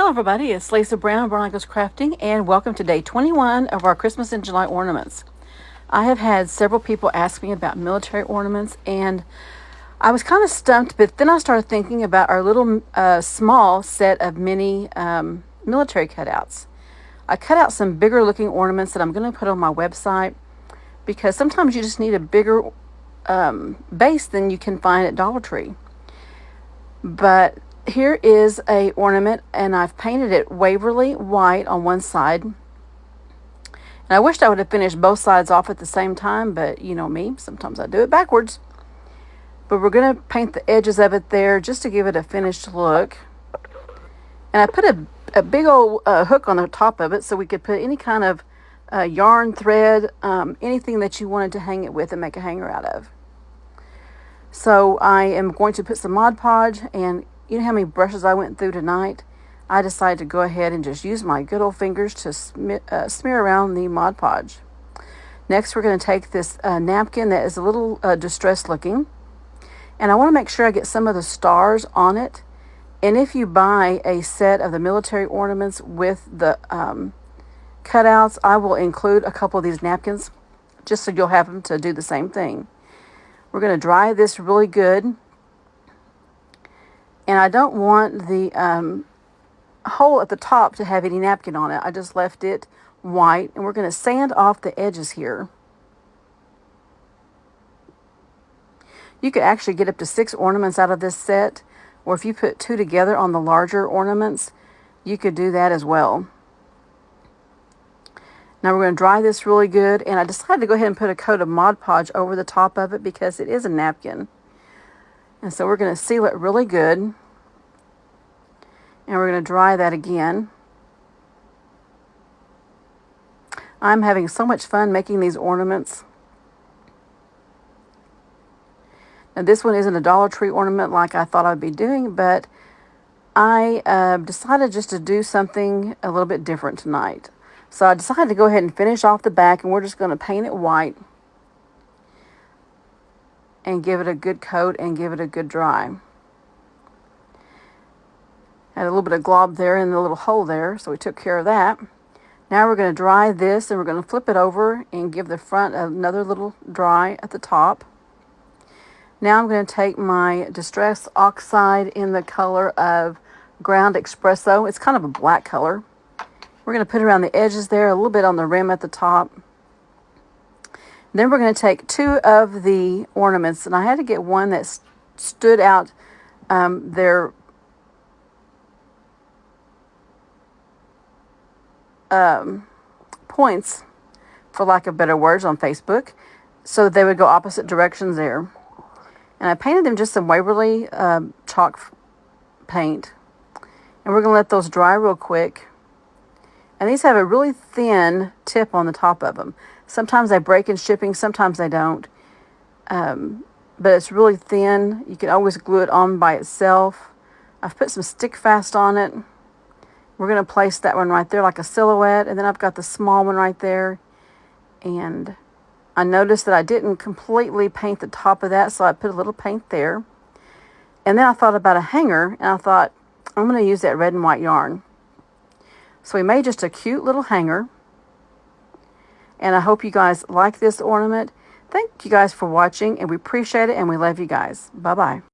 Hello everybody, it's Lisa Brown, Brown Goes Crafting, and welcome to day 21 of our Christmas in July ornaments. I have had several people ask me about military ornaments, and I was kind of stumped, but then I started thinking about our little small set of mini military cutouts. I cut out some bigger looking ornaments that I'm going to put on my website, because sometimes you just need a bigger base than you can find at Dollar Tree. But here is a ornament, and I've painted it Waverly white on one side. And I wished I would have finished both sides off at the same time, but you know me, sometimes I do it backwards. But we're going to paint the edges of it there just to give it a finished look. And I put a big old hook on the top of it so we could put any kind of yarn, thread, anything that you wanted to hang it with and make a hanger out of. So I am going to put some Mod Podge, and you know how many brushes I went through tonight? I decided to go ahead and just use my good old fingers to smear around the Mod Podge. Next, we're going to take this napkin that is a little distressed looking, and I want to make sure I get some of the stars on it. And if you buy a set of the military ornaments with the cutouts, I will include a couple of these napkins just so you'll have them to do the same thing. We're going to dry this really good. And I don't want the hole at the top to have any napkin on it. I just left it white. And we're going to sand off the edges here. You could actually get up to 6 ornaments out of this set. Or if you put 2 together on the larger ornaments, you could do that as well. Now we're going to dry this really good. And I decided to go ahead and put a coat of Mod Podge over the top of it because it is a napkin. And so we're going to seal it really good. And we're going to dry that again. I'm having so much fun making these ornaments. Now this one isn't a Dollar Tree ornament like I thought I'd be doing, but I decided just to do something a little bit different tonight. So I decided to go ahead and finish off the back, and we're just going to paint it white and give it a good coat and give it a good dry. Had a little bit of glob there in the little hole there, so we took care of that. Now we're going to dry this, and we're going to flip it over and give the front another little dry at the top. Now I'm going to take my Distress Oxide in the color of Ground Espresso. It's kind of a black color. We're going to put it around the edges there, a little bit on the rim at the top. Then we're going to take 2 of the ornaments, and I had to get one that stood out their points, for lack of better words, on Facebook, so they would go opposite directions there. And I painted them just some Waverly chalk paint, and we're going to let those dry real quick. And these have a really thin tip on the top of them. Sometimes they break in shipping, sometimes they don't. But it's really thin. You can always glue it on by itself. I've put some stick fast on it. We're going to place that one right there like a silhouette. And then I've got the small one right there. And I noticed that I didn't completely paint the top of that, so I put a little paint there. And then I thought about a hanger, and I thought, I'm going to use that red and white yarn. So we made just a cute little hanger. And I hope you guys like this ornament. Thank you guys for watching, and we appreciate it, and we love you guys. Bye-bye.